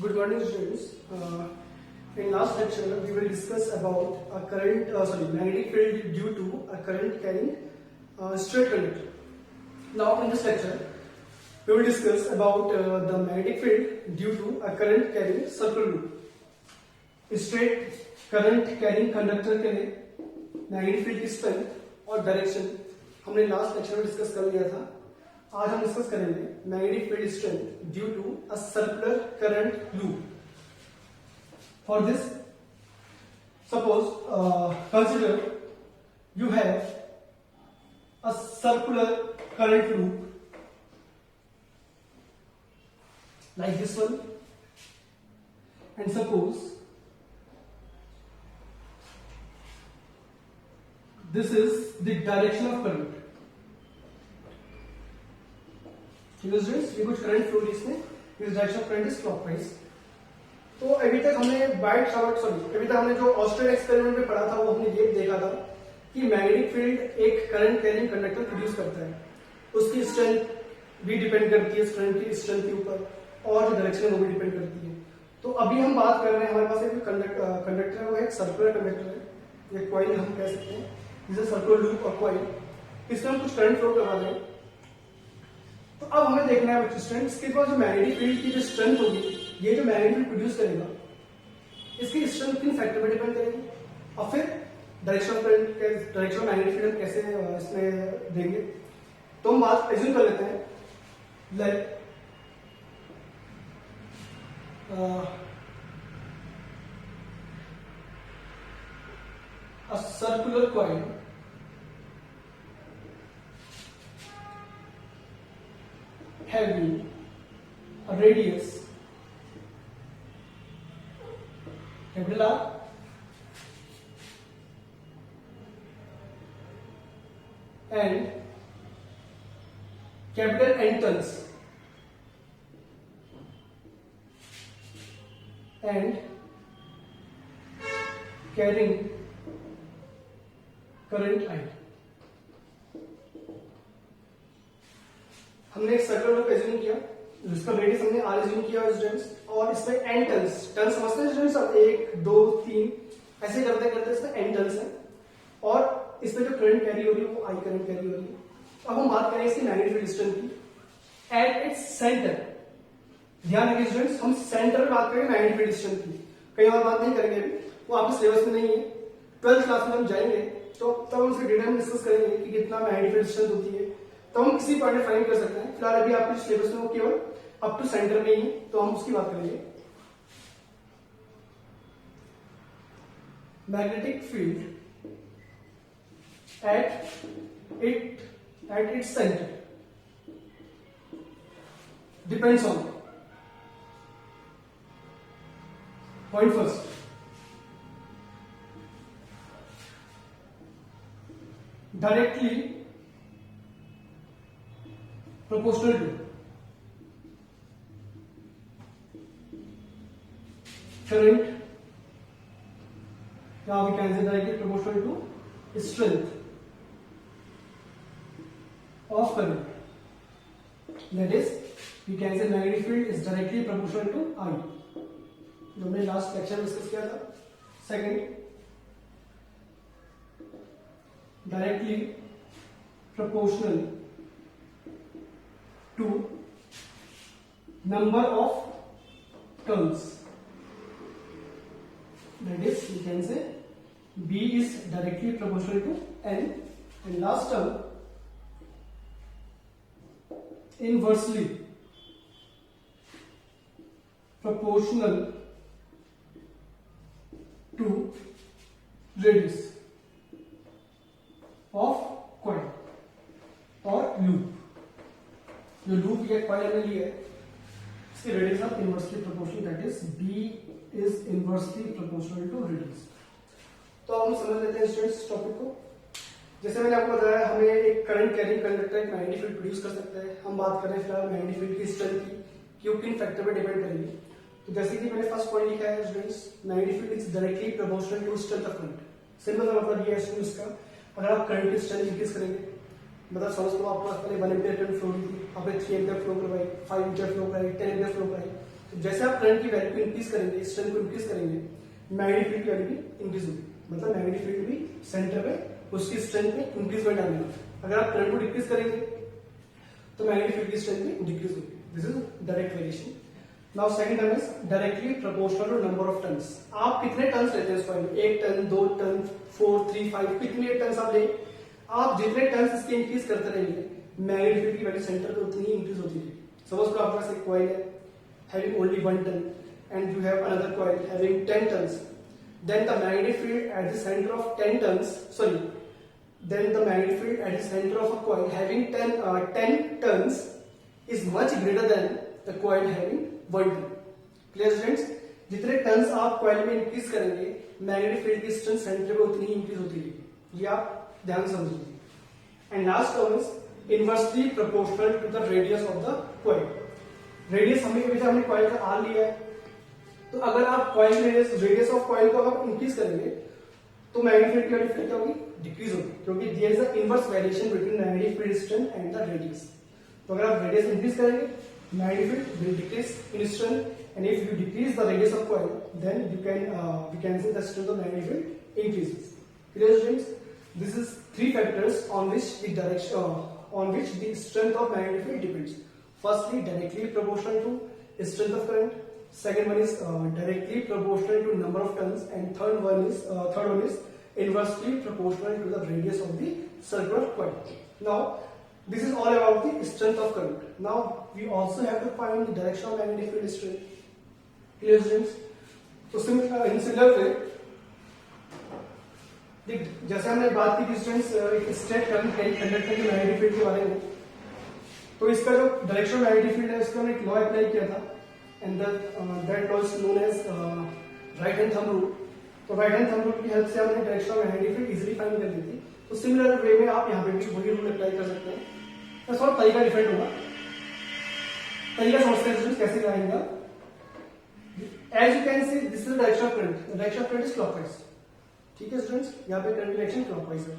Good morning, students. In last lecture, we will discuss about a magnetic field due to a current carrying straight conductor. Now, in this lecture, we will discuss about the magnetic field due to a current carrying circular loop. Straight current carrying conductor के लिए magnetic field की strength और direction हमने last lecture में discuss कर लिया था. आज हम डिस्कस करेंगे magnetic field strength due to a circular current loop. For this, suppose consider you have a circular current loop like this one, and suppose this is the direction of current. ये कुछ current flow इसमें, इस direction of current is clockwise. तो अभी तक हमने जो Australian experiment में पढ़ा था वो हमने ये देखा था कि मैग्नेटिक फील्ड एक करंट कैरिंग कंडक्टर प्रोड्यूस करता है. उसकी स्ट्रेंथ भी डिपेंड करती है करंट की स्ट्रेंथ के ऊपर, और जो डायरेक्शन है वो भी डिपेंड करती है. तो अभी हम बात कर रहे हैं, हमारे पास एक कंडक्टर है, वो एक सर्कुलर कंडक्टर है, ये कॉइल हम कह सकते हैं, जिसे सर्कुलर लूप और कॉइल. इसमें हम कुछ करंट फ्लो करवा रहे हैं. तो अब हमें देखना है स्ट्रेंथ, इसके पास जो मैग्नेटिक फील्ड की जो स्ट्रेंथ होगी, ये जो मैग्नेटिक फील्ड प्रोड्यूस करेगा, इसकी स्ट्रेंथ किन फैक्टर पर डिपेंड करेगी, और फिर direction of current, direction of magnetic field कैसे इसमें देंगे. तो हम बात एज्यूम कर लेते हैं like a circular coil having a radius capital R and capital N turns and carrying current I. हमने एक सर्कुलर लूप एज्यूम किया, जिसका रेडियस हमने R एज्यूम किया स्टूडेंट्स, और इसमें n टर्न्स समझते हैं स्टूडेंट्स, अब 1 2 3 ऐसे करते करते इसमें n टर्न्स है, और इसमें जो करंट कैरी हो रही है वो I करंट कैरी हो रही है. अब हम बात करें इसकी मैग्नेटिक फील्ड स्ट्रेंथ की एट इट्स सेंटर. ध्यान रखिए स्टूडेंट्स, हम सेंटर में बात करेंगे मैग्नेटिक फील्ड स्ट्रेंथ की, कई और बात नहीं करेंगे अभी, वो आपके सिलेबस में नहीं है. 12th क्लास में हम जाएंगे तो तब हम उसके डिटेल में डिस्कस करेंगे कि कितना मैग्नेटिक फील्ड स्ट्रेंथ होती है, तो हम किसी पॉइंट में फाइंड कर सकते हैं. फिलहाल अभी आपके सिलेबस में वो केवल अप टू सेंटर में ही है, तो हम उसकी बात करेंगे. Magnetic field at its centre depends on point first, directly proportional to current, now we can say directly proportional to strength of current. That is, we can say magnetic field is directly proportional to I, जो हमने last lecture में discuss किया था. Second, directly proportional to number of turns. That is, we can say B is directly proportional to N, and last term inversely proportional to radius of coil और loop. जो loop या coil हमने लिया है, इसके radius of inversely proportional, that is B is inversely proportional to radius. तो हम समझ लेते हैं स्टूडेंट्स टॉपिक को. जैसे मैंने आपको बताया, हमें एक करंट कैरिंग कंडक्टर एक मैग्नेटिक फील्ड प्रोड्यूस कर सकता है. हम बात कर रहे हैं फिलहाल मैग्नेटिक फील्ड की स्ट्रेंथ की, कि किन फैक्टर पर डिपेंड करेगी. तो जैसे कि मैंने फर्स्ट पॉइंट लिखा है students, magnetic field is directly proportional to strength of current. Simple सा मतलब ये है स्टूडेंट्स का, अगर आप करंट की स्ट्रेंथ इंक्रीज करेंगे, मतलब समझ लो आपके पास पहले 1 एम्पियर करंट फ्लो हुई थी, आपने 3 एम्पियर फ्लो करवाई, 5 एम्पियर फ्लो कराई, 10 एम्पियर फ्लो कराई, तो जैसे आप करंट की वैल्यू को इंक्रीज करेंगे, स्ट्रेंथ को इंक्रीज करेंगे, मैग्नेटिक फील्ड की वैल्यू भी इंक्रीज होगी, मतलब मैग्नेटिक फील्ड भी सेंटर में उसकी स्ट्रेंथ में इंक्रीजमेंट आएगा। अगर आप करंट को डिक्रीज करेंगे तो मैग्नेटिक फील्ड की स्ट्रेंथ भी डिक्रीज होगी। This is direct variation. Now second term is directly proportional to number of turns. आप कितने टर्न्स लेते हैं इस कॉइल में, 1 टर्न, 2 टर्न, 4, 3, 5, कितने टर्न्स आप लें, आप जितने टर्न्स इसके इंक्रीज करते रहेंगे मैग्नेटिक फील्ड की वैल्यू सेंटर पे उतनी ही इंक्रीज होती है। सपोज आपके पास एक कॉइल है having only 1 turn and you have another coil having 10 turns, then the magnetic field at the center of 10 turns, then the magnetic field at the center of a coil having 10 turns is much greater than the coil having 1 turn. Clear students? जितने turns आप coil में increase करेंगे magnetic field की strength centre पे उतनी ही increase होती है। ये आप ध्यान से समझिए। And last term is inversely proportional to the radius of the coil. Radius हमने कॉइल का आर लिया है, तो अगर आप कॉइल रेडियस ऑफ कॉइल को अगर इंक्रीज करेंगे तो मैग्नेटिक फील्ड की वैल्यू क्या होगी, डिक्रीज होगी, क्योंकि there is a inverse variation between magnetic field strength and the radius. तो अगर आप रेडियस इंक्रीज करेंगे magnetic field will decrease in strength, and if you decrease the radius of coil then we can say the strength of magnetic field increases. Clear students? This is 3 factors on which the strength of magnetic field depends. Firstly, directly proportional to strength of current. Second one is directly proportional to number of turns, and third one is inversely proportional to the radius of the circular coil. Now, this is all about the strength of current. Now, we also have to find the direction of magnetic field strength. Clear students? So, in similar way, जैसे हमने बात की distance एक straight current conductor की magnetic field के बारे में, तो इसका जो डायरेक्शन ऑफ मैग्नेटिक फील्ड है उसका हमने एक लॉ अप्लाई किया था, and that law is known as right hand thumb rule. तो राइट हैंड थंब रूल की हेल्प से हमने direction of magnetic field easily find कर ली थी। तो सिमिलर वे में आप यहाँ पे भी वही रूल अप्लाई कर सकते हैं, बस थोड़ा तरीका डिफरेंट होगा। तरीका समझते हैं कैसे लगाएंगे। As you can see this is direction of current, direction of current is clockwise. ठीक है स्टूडेंट्स, यहाँ पे करंट डायरेक्शन क्लॉकवाइज है।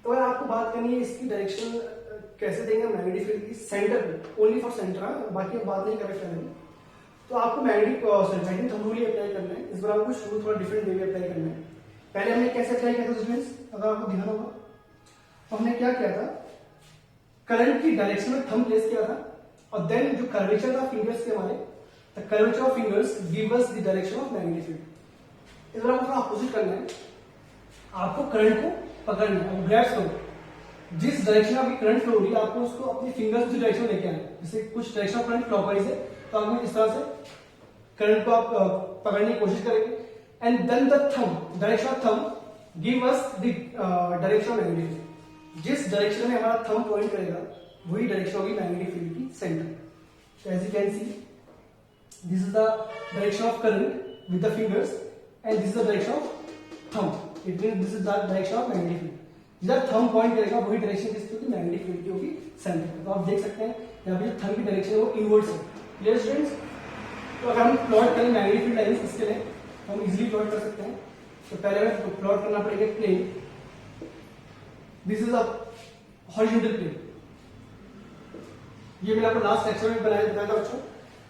तो अगर आपको बात करनी है इसकी डायरेक्शन कैसे देंगे मैग्नेटिक फील्ड की सेंटर पे, ओनली फॉर सेंटर, बाकी अब बात नहीं कर रहे हैं, तो आपको मैग्नेटिक थंब रूल अप्लाई करना है। इस बार आपको रूल थोड़ा डिफरेंट वे में अप्लाई करना है। पहले हमने कैसे अप्लाई किया था स्टूडेंट्स, अगर आपको ध्यान होगा तो हमने क्या किया था, करंट की डायरेक्शन में थंब प्लेस किया था, और देन जो कर्वेचर था फिंगर्स के हमारे, the curvature of fingers give us the direction of magnetic field. इस बार आपको थोड़ा अपोजिट करना है, आपको करंट को पकड़ना है, ग्रैब्स करो, जिस डायरेक्शन में आपकी करंट फ्लो हो रही है आपको उसको अपनी फिंगर्स की डायरेक्शन में लेके आना है। जैसे कुछ डायरेक्शन ऑफ करंट क्लॉकवाइज है तो आपको इस तरह से करंट को आप पकड़ने की कोशिश करेंगे, and then the thumb, direction of thumb give us the direction of magnetic field. जिस डायरेक्शन में हमारा थंब पॉइंट करेगा वही डायरेक्शन होगी मैग्नेटिक फील्ड की centre. As you can see this is the direction of current with the fingers, and this is the direction of thumb, it means this is the direction of magnetic field. जिधर thumb point करेगा वही direction किसकी होगी, magnetic field की होगी centre. तो आप देख सकते हैं यहाँ पे जो थंब की डायरेक्शन है वो इनवर्ड्स है। Clear students? तो अगर हम प्लॉट करें मैग्नेटिक फील्ड लाइंस, इसके लिए हम इजीली प्लॉट कर सकते हैं। तो पहले हमें प्लॉट करना पड़ेगा plane, this is a horizontal plane. ये मैंने आपको लास्ट लेक्चर में बताया था बच्चों,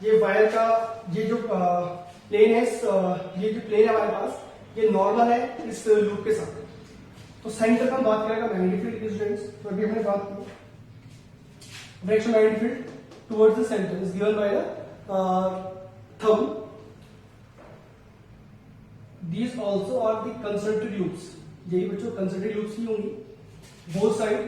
ये वायर का ये जो प्लेन है, ये जो प्लेन है हमारे पास, ये नॉर्मल है इस लूप के साथ। तो सेंटर का हम बात करेगा मैग्नेटिक फील्ड की स्टूडेंट्स। तो अभी हमने बात की direction magnetic field towards the centre is given by the thumb. These also are the concentric loops. यही बच्चों concentric loops ही होंगी both side।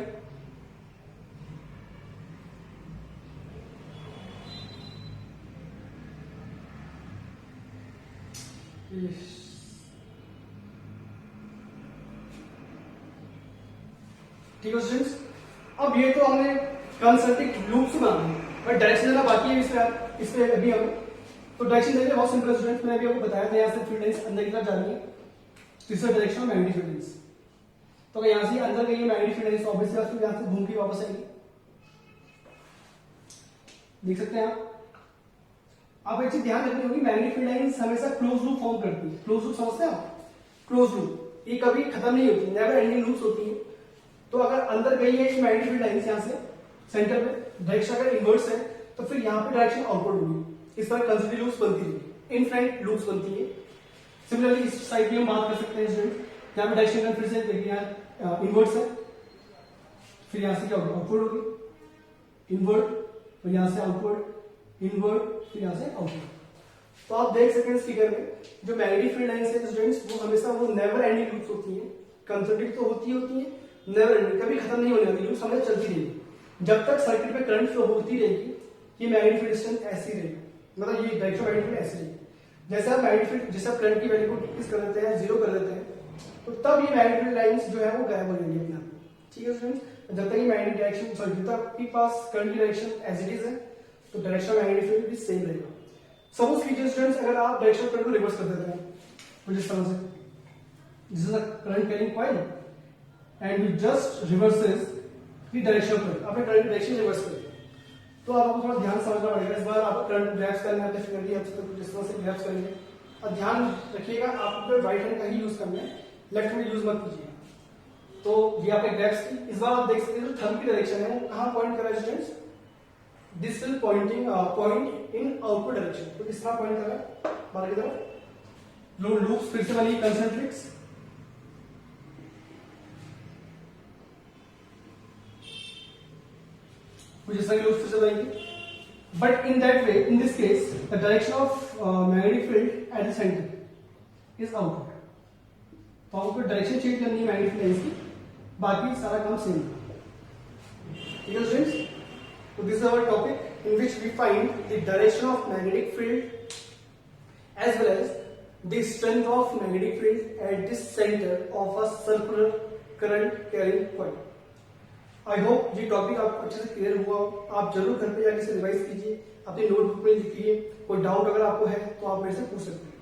ठीक है स्टूडेंट्स, अब ये तो हमने कंसेंट्रिक लूप्स बना दी, बट डायरेक्शन देना बाकी है इस पे अभी हम। तो डायरेक्शन देने बहुत सिंपल स्टूडेंट्स, मैंने अभी आपको बताया था, यहाँ से फील्ड लाइंस अंदर की तरफ जा रही है, तीसरा direction of magnetic field lines. तो अगर यहाँ से अंदर गई है मैग्नेटिक फील्ड लाइंस, ऑब्वियसली बात है यहाँ से घूम के वापस आएगी। देख सकते हैं आप एक चीज ध्यान रखनी होगी, मैग्नेटिक फील्ड लाइंस हमेशा क्लोज लूप फॉर्म करती है। क्लोज लूप समझते हैं आप? क्लोज लूप ये कभी खत्म नहीं होती, नेवर एंडिंग लूप्स होती है। तो अगर अंदर गई है मैग्नेटिक फील्ड लाइंस यहाँ से सेंटर में, डायरेक्शन अगर इनवर्स है तो फिर यहाँ पे डायरेक्शन आउटवर्ड होगी। इस तरह कंसिडरी लूप्स बनती है, इनफाइनाइट लूप्स बनती है। सिमिलरली इस साइड की हम बात कर सकते हैं स्टूडेंट, यहाँ पे डायरेक्शन फिर से देखिए, यहाँ इनवर्ट्स है, फिर यहाँ से क्या होगा, आउटवर्ड होगी, इनवर्ट, फिर यहाँ से आउटवर्ड, इनवर्ट, फिर यहाँ से आउटवर्ड। तो आप देख सकते हैं इस फिगर में जो मैग्नेटिक फील्ड लाइंस है स्टूडेंट्स, वो हमेशा वो नेवर एंडिंग लूप्स होती हैं। कंसंट्रिक तो होती है, नेवर एंडिंग, कभी खत्म नहीं होने वाली लूप्स, हमेशा चलती रहेगी जब तक सर्किट पे करंट फ्लो होती रहेगी। ये मैग्नेटिक फील्ड डिस्टेंस ऐसी रहेगी, मतलब ये डायरेक्शन मैग्नेटिक फील्ड ऐसी रहेगी। जैसे आप मैग्नेटिक फील्ड, जैसे आप करंट की वैल्यू को डिक्रीज कर देते हैं, जीरो कर देते हैं, तो तब ये मैग्नेटिक फील्ड लाइंस जो है वो गायब हो जाएंगी अपने आप। ठीक है स्टूडेंट्स, जब तक ये मैग्नेटिक डायरेक्शन, सॉरी जब तक आपके पास करंट की डायरेक्शन एज इट इज है, तो डायरेक्शन मैग्नेटिक फील्ड भी सेम रहेगा। सपोज कीजिए स्टूडेंट्स, अगर आप डायरेक्शन करंट को रिवर्स कर देते हैं कुछ इस तरह से, this is a current carrying coil and you just reverses the direction current, आपने करंट डायरेक्शन रिवर्स कर दिया, तो आपको थोड़ा ध्यान समझना पड़ेगा। इस बार आप करंट ग्रैब्स करना है, फिंगर की हेल्प से कुछ इस तरह से ग्रैब्स करेंगे, और ध्यान रखिएगा आपको राइट हैंड का ही यूज करना है, लेफ्ट हैंड यूज मत कीजिए। तो ये आपके ग्रैब्स की, इस बार आप देख सकते हैं जो थंब की डायरेक्शन है वो कहां पॉइंट कर रहा है students, this will point in outward direction, तो इस तरह पॉइंट कर रहा है बाहर की तरफ। लूप्स फिर से बनी कंसेंट्रिक्स, कुछ इस तरह की लूप्स फिर से बनेंगी, but in that way, in this case the direction of magnetic field at the centre is outward. तो आपको डायरेक्शन चेंज करनी है मैग्नेटिक लाइंस की, बाकी सारा काम सेम है। ठीक है स्टूडेंट्स, तो this is our topic in which we find the direction of magnetic field as well as the strength of magnetic field at the center of a circular current carrying coil. I hope ये topic आपको अच्छे से clear हुआ। आप जरूर घर पे जाके इसे रिवाइज कीजिए, अपनी नोटबुक में लिखिए। कोई डाउट अगर आपको है तो आप मेरे से पूछ सकते हैं।